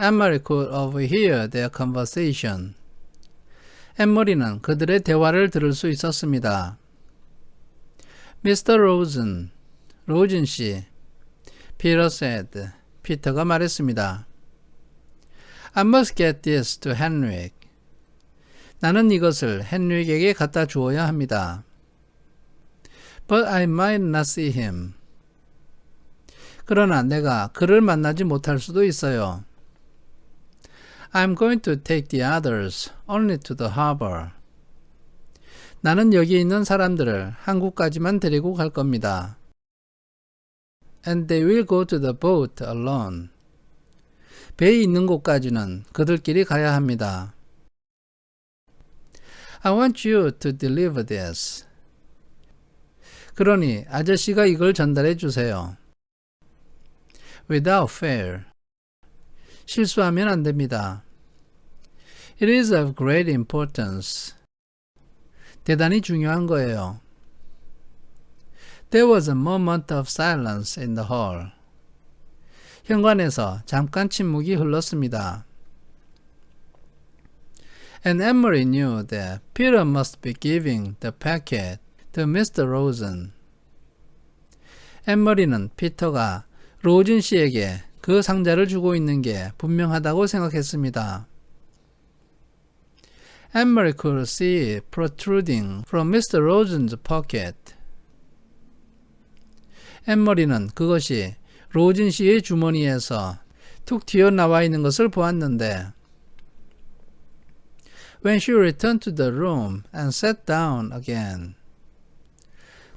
Emery could overhear their conversation. 에머리는 그들의 대화를 들을 수 있었습니다. Mr. Rosen, 로즌 씨, Peter said, 피터가 말했습니다. I must get this to Henrik. 나는 이것을 헨릭에게 갖다 주어야 합니다. But I might not see him. 그러나 내가 그를 만나지 못할 수도 있어요. I'm going to take the others only to the harbor. 나는 여기 있는 사람들을 항구까지만 데리고 갈 겁니다. And they will go to the boat alone. 배에 있는 곳까지는 그들끼리 가야 합니다. I want you to deliver this. 그러니 아저씨가 이걸 전달해 주세요. Without fail. 실수하면 안 됩니다. It is of great importance. 대단히 중요한 거예요. There was a moment of silence in the hall. 현관에서 잠깐 침묵이 흘렀습니다. And Emery knew that Peter must be giving the packet to Mr. Rosen. 에머리는 피터가 로즌 씨에게 그 상자를 주고 있는 게 분명하다고 생각했습니다. Emery could see it protruding from Mr. Rosen's pocket. 에머리는 그것이 로즌 씨의 주머니에서 툭 튀어나와 있는 것을 보았는데 When she returned to the room and sat down again.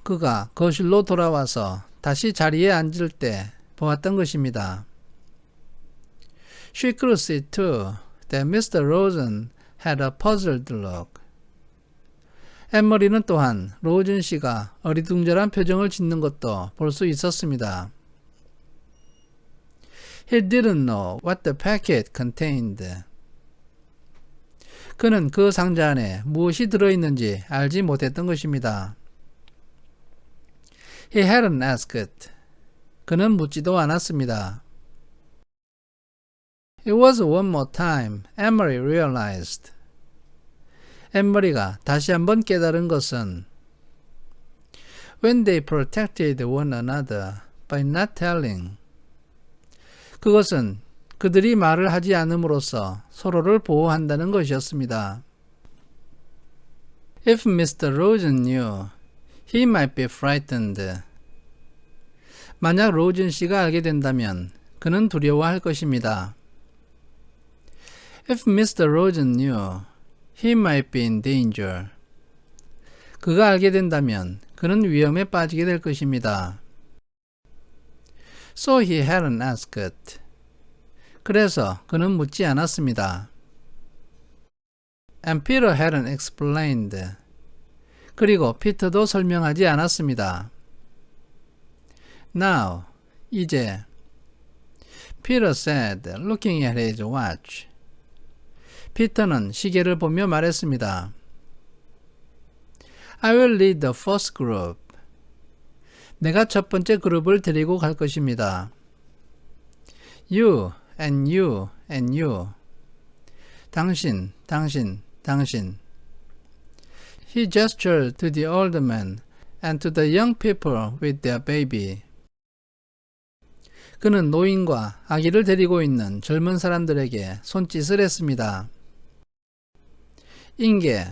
그가 거실로 돌아와서 다시 자리에 앉을 때 보았던 것입니다. She could see too that Mr. Rosen had a puzzled look. 에머리는 또한 로즌 씨가 어리둥절한 표정을 짓는 것도 볼 수 있었습니다. He didn't know what the packet contained. 그는 그 상자 안에 무엇이 들어있는지 알지 못했던 것입니다. He hadn't asked. 그는 묻지도 않았습니다. It was one more time Emery realized. 에머리가 다시 한번 깨달은 것은 When they protected one another by not telling. 그것은 그들이 말을 하지 않음으로써 서로를 보호한다는 것이었습니다. If Mr. Rosen knew, he might be frightened. 만약 로즌 씨가 알게 된다면 그는 두려워할 것입니다. If Mr. Rosen knew, he might be in danger. 그가 알게 된다면 그는 위험에 빠지게 될 것입니다. So he hadn't asked. 그래서 그는 묻지 않았습니다. And Peter hadn't explained. 그리고 피터도 설명하지 않았습니다. Now, 이제 Peter said, looking at his watch. 피터는 시계를 보며 말했습니다. I will lead the first group. 내가 첫 번째 그룹을 데리고 갈 것입니다. You and you and you. 당신, 당신, 당신. He gestured to the old man and to the young people with their baby. 그는 노인과 아기를 데리고 있는 젊은 사람들에게 손짓을 했습니다. 인게,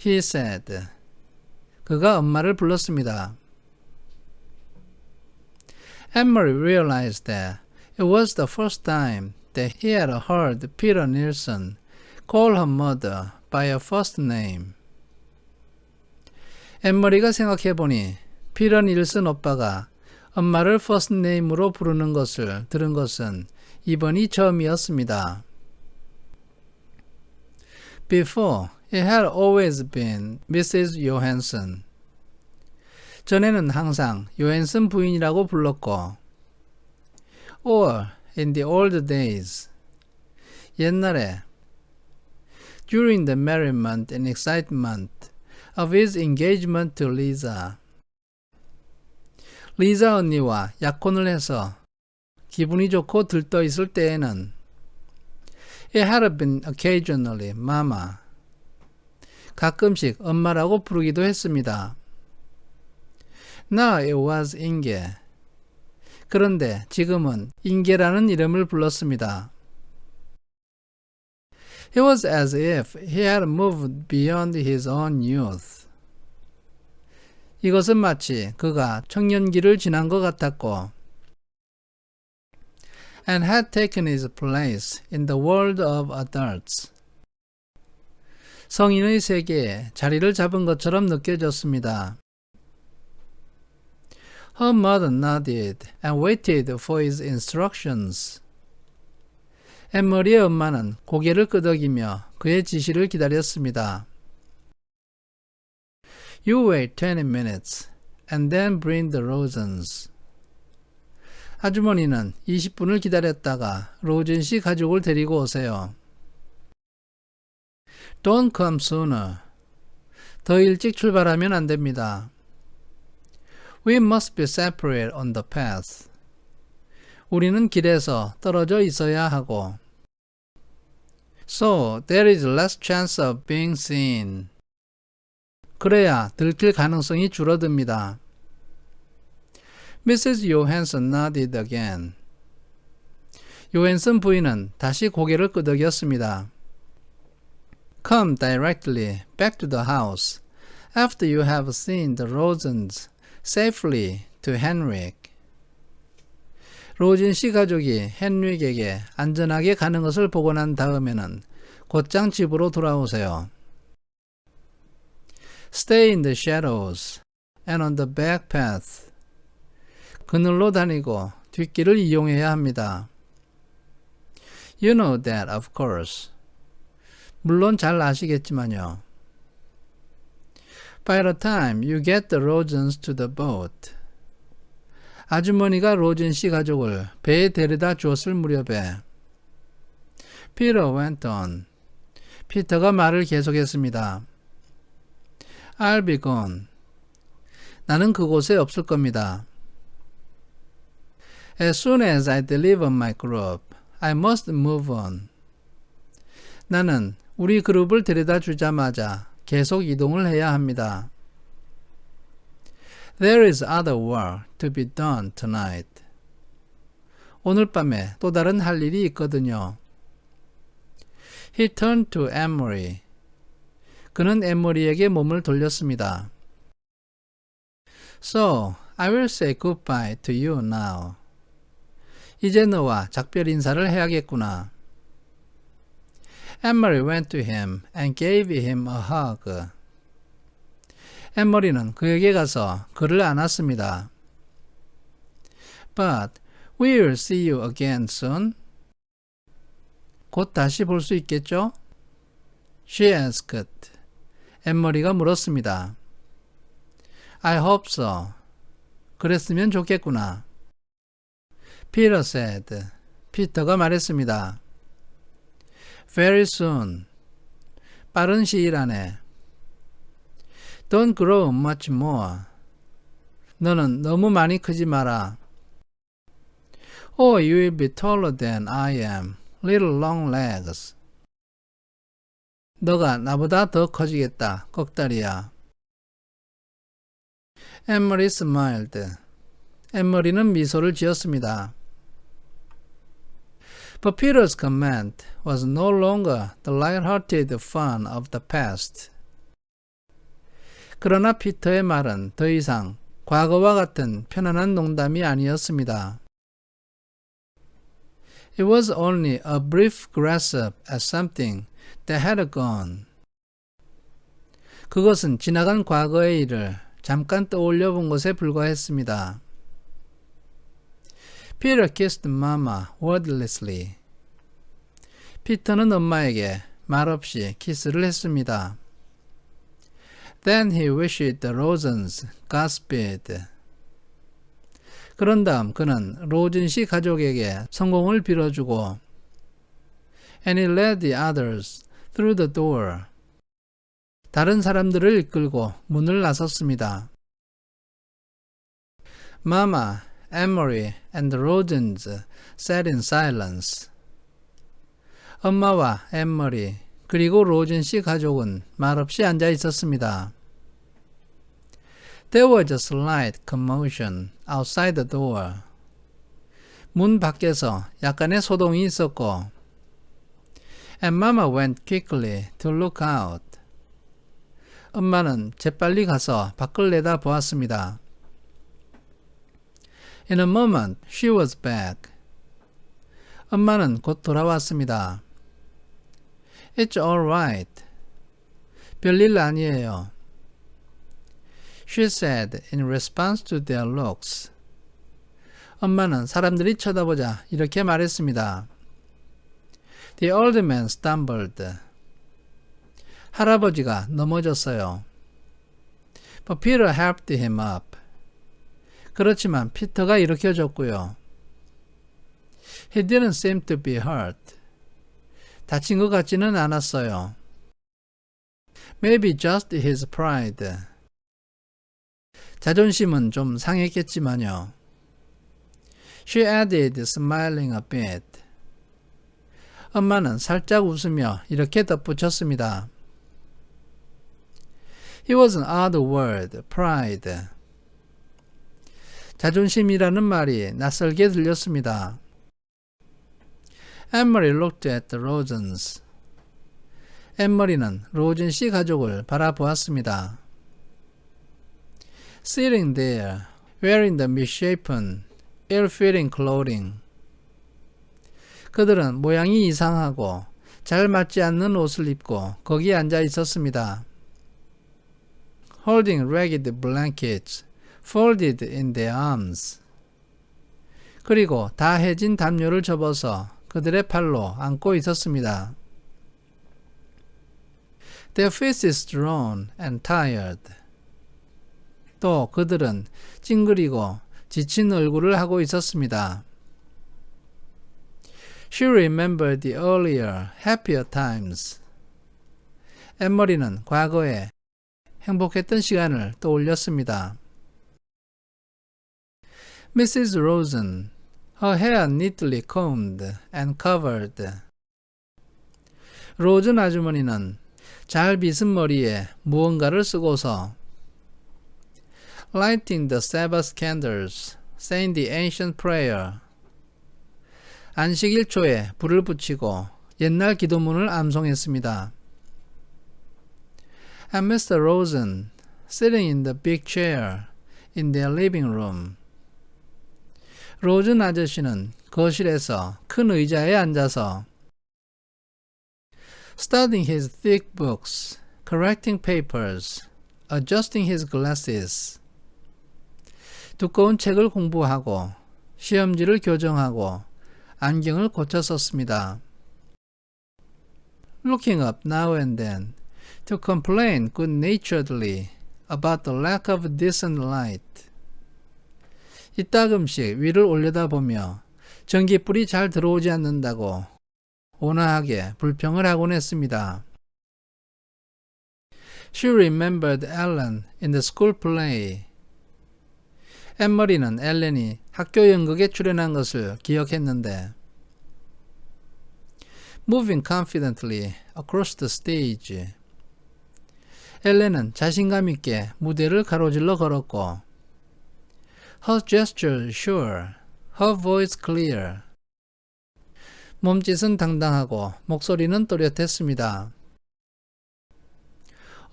he said. 그가 엄마를 불렀습니다. Emery realized that it was the first time that he had heard Peter Nilsson call her mother by her first name. 에머리가 생각해보니 피터 닐슨 오빠가 엄마를 first name으로 부르는 것을 들은 것은 이번이 처음이었습니다. Before, it had always been Mrs. Johansson. 전에는 항상 요한슨 부인이라고 불렀고 or in the old days. 옛날에 during the merriment and excitement of his engagement to Lisa. 리자 언니와 약혼을 해서 기분이 좋고 들떠 있을 때에는 It had been occasionally mama. 가끔씩 엄마라고 부르기도 했습니다. Now it was 인계. 그런데 지금은 인계라는 이름을 불렀습니다. It was as if he had moved beyond his own youth. 이것은 마치 그가 청년기를 지난 것 같았고 and had taken his place in the world of adults. 성인의 세계에 자리를 잡은 것처럼 느껴졌습니다. Her mother nodded and waited for his instructions. 앤머리의 엄마는 고개를 끄덕이며 그의 지시를 기다렸습니다. You wait 20 minutes and then bring the raisins. 아주머니는 20분을 기다렸다가 로진 씨 가족을 데리고 오세요. Don't come sooner. 더 일찍 출발하면 안 됩니다. We must be separate on the path. 우리는 길에서 떨어져 있어야 하고 So there is less chance of being seen. 그래야 들킬 가능성이 줄어듭니다. Mrs. Johansson nodded again. 요한슨 부인은 다시 고개를 끄덕였습니다. Come directly back to the house after you have seen the Rosens safely to Henrik. 로진 씨 가족이 헨릭에게 안전하게 가는 것을 보고 난 다음에는 곧장 집으로 돌아오세요. Stay in the shadows and on the back path. 그늘로 다니고 뒷길을 이용해야 합니다. You know that, of course. 물론 잘 아시겠지만요. By the time you get the Rosens to the boat. 아주머니가 로진 씨 가족을 배에 데려다 주었을 무렵에 Peter went on. 피터가 말을 계속했습니다. I'll be gone. 나는 그곳에 없을 겁니다. As soon as I deliver my group, I must move on. 나는 우리 그룹을 데려다 주자마자 계속 이동을 해야 합니다. There is other work to be done tonight. 오늘 밤에 또 다른 할 일이 있거든요. He turned to Emery. 그는 에머리에게 몸을 돌렸습니다. So, I will say goodbye to you now. 이제 너와 작별 인사를 해야겠구나. Emery went to him and gave him a hug. 앤머리는 그에게 가서 그를 안았습니다. But we will see you again soon. 곧 다시 볼 수 있겠죠? She asked. 앤머리가 물었습니다. I hope so. 그랬으면 좋겠구나. Peter said. 피터가 말했습니다. Very soon. 빠른 시일 안에. Don't grow much more. 너는 너무 많이 크지 마라. Oh, you will be taller than I am. Little long legs. 너가 나보다 더 커지겠다. 꺽다리야. Emery smiled. 앤머리는 미소를 지었습니다. But Peter's comment was no longer the light-hearted fun of the past. 그러나 피터의 말은 더 이상 과거와 같은 편안한 농담이 아니었습니다. It was only a brief grasp at something that had gone. 그것은 지나간 과거의 일을 잠깐 떠올려 본 것에 불과했습니다. Peter kissed Mama wordlessly. 피터는 엄마에게 말없이 키스를 했습니다. Then he wished the Rosens Godspeed. 그런 다음 그는 로진 씨 가족에게 성공을 빌어주고 And he led the others through the door. 다른 사람들을 이끌고 문을 나섰습니다. Mama, Emery, and the Rosens sat in silence. 엄마와 앤머리 그리고 로즌 씨 가족은 말없이 앉아 있었습니다. There was a slight commotion outside the door. 문 밖에서 약간의 소동이 있었고 And Mama went quickly to look out. 엄마는 재빨리 가서 밖을 내다보았습니다. In a moment, she was back. 엄마는 곧 돌아왔습니다. It's all right. 별일 아니에요. She said in response to their looks. 엄마는 사람들이 쳐다보자 이렇게 말했습니다. The old man stumbled. 할아버지가 넘어졌어요. But Peter helped him up. 그렇지만 피터가 일으켜줬고요. He didn't seem to be hurt. 다친 것 같지는 않았어요. Maybe just his pride. 자존심은 좀 상했겠지만요. She added, smiling a bit. 엄마는 살짝 웃으며 이렇게 덧붙였습니다. It was an odd word, pride. 자존심이라는 말이 낯설게 들렸습니다. Emily looked at the Rosens. 앤머리는 로즌 씨 가족을 바라보았습니다. Sitting there, wearing the misshapen, ill-fitting clothing. 그들은 모양이 이상하고 잘 맞지 않는 옷을 입고 거기에 앉아 있었습니다. Holding ragged blankets, folded in their arms. 그리고 다 해진 담요를 접어서 그들의 팔로 안고 있었습니다. Their faces drawn and tired. 또 그들은 찡그리고 지친 얼굴을 하고 있었습니다. She remembered the earlier, happier times. 앤머리는 과거에 행복했던 시간을 떠올렸습니다. Mrs. Rosen, her hair neatly combed and covered. 로즌 아주머니는 잘 빗은 머리에 무언가를 쓰고서 lighting the Sabbath candles, saying the ancient prayer. 안식일 초에 불을 붙이고 옛날 기도문을 암송했습니다. And Mr. Rosen, sitting in the big chair in their living room. 로즌 아저씨는 거실에서 큰 의자에 앉아서 studying his thick books, correcting papers, adjusting his glasses. 두꺼운 책을 공부하고 시험지를 교정하고 안경을 고쳐 썼습니다. Looking up now and then to complain good-naturedly about the lack of decent light. 이따금씩 위를 올려다보며 전기불이 잘 들어오지 않는다고 온화하게 불평을 하곤 했습니다. She remembered Ellen in the school play. 앤머리는 엘렌이 학교 연극에 출연한 것을 기억했는데 Moving confidently across the stage. 엘렌은 자신감 있게 무대를 가로질러 걸었고 Her gesture sure, her voice clear. 몸짓은 당당하고 목소리는 또렷했습니다.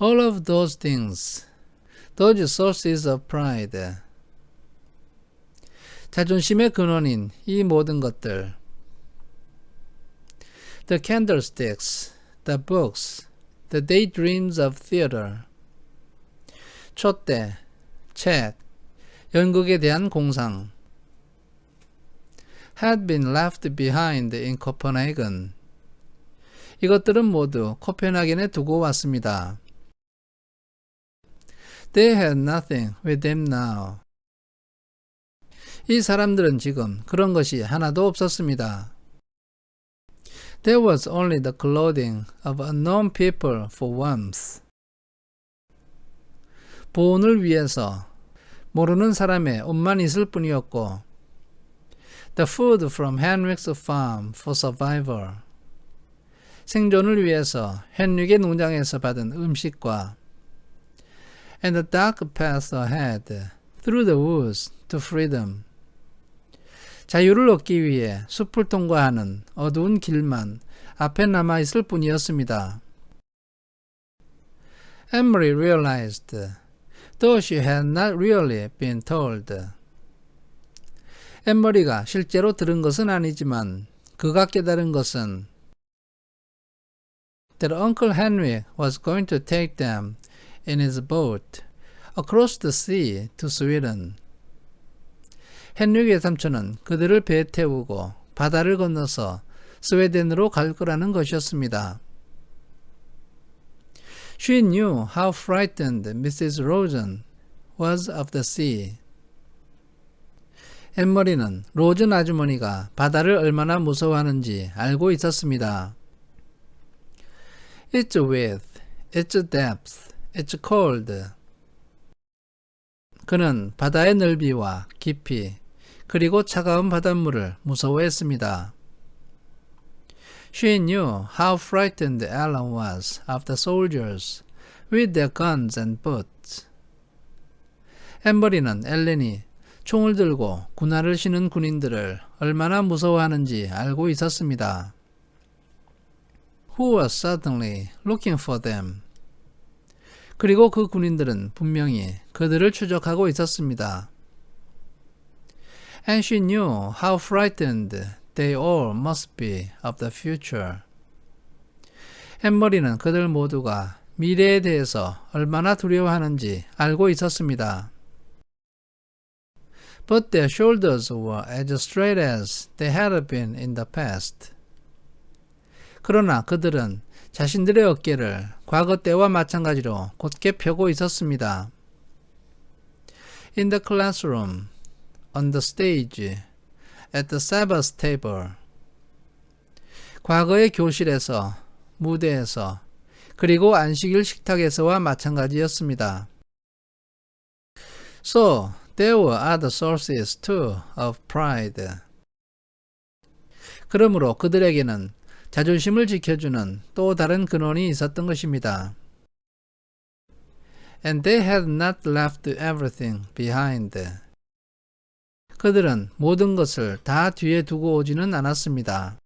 All of those things, those sources of pride. 자존심의 근원인 이 모든 것들. The candlesticks, the books, the daydreams of theater. 촛대, 책, 연극에 대한 공상. Had been left behind in Copenhagen. 이것들은 모두 코펜하겐에 두고 왔습니다. They had nothing with them now. 이 사람들은 지금 그런 것이 하나도 없었습니다. There was only the clothing of unknown people for warmth. 보온을 위해서 모르는 사람의 옷만 있을 뿐이었고 The food from Henrik's farm for survival. 생존을 위해서 헨릭의 농장에서 받은 음식과 and the dark path ahead through the woods to freedom. 자유를 얻기 위해 숲을 통과하는 어두운 길만 앞에 남아있을 뿐이었습니다. Emily realized, though she had not really been told. 엠머리가 실제로 들은 것은 아니지만 그가 깨달은 것은 that Uncle Henry was going to take them in his boat across the sea to Sweden. 헨리 외삼촌은 그들을 배에 태우고 바다를 건너서 스웨덴으로 갈 거라는 것이었습니다. She knew how frightened Mrs. Rosen was of the sea. 엠머리는 로즌 아주머니가 바다를 얼마나 무서워하는지 알고 있었습니다. Its width, its depth, its cold. 그는 바다의 넓이와 깊이 그리고 차가운 바닷물을 무서워했습니다. She knew how frightened Alan was of the soldiers with their guns and boots. 엠버리는 엘렌이 총을 들고 군화를 신은 군인들을 얼마나 무서워하는지 알고 있었습니다. Who was certainly looking for them. 그리고 그 군인들은 분명히 그들을 추적하고 있었습니다. And she knew how frightened they all must be of the future. 햄머리는 그들 모두가 미래에 대해서 얼마나 두려워하는지 알고 있었습니다. But their shoulders were as straight as they had been in the past. 그러나 그들은 자신들의 어깨를 과거 때와 마찬가지로 곧게 펴고 있었습니다. In the classroom, on the stage, at the Sabbath table. 과거의 교실에서, 무대에서, 그리고 안식일 식탁에서와 마찬가지였습니다. So, there were other sources too of pride. 그러므로 그들에게는 자존심을 지켜주는 또 다른 근원이 있었던 것입니다. And they had not left everything behind. 그들은 모든 것을 다 뒤에 두고 오지는 않았습니다.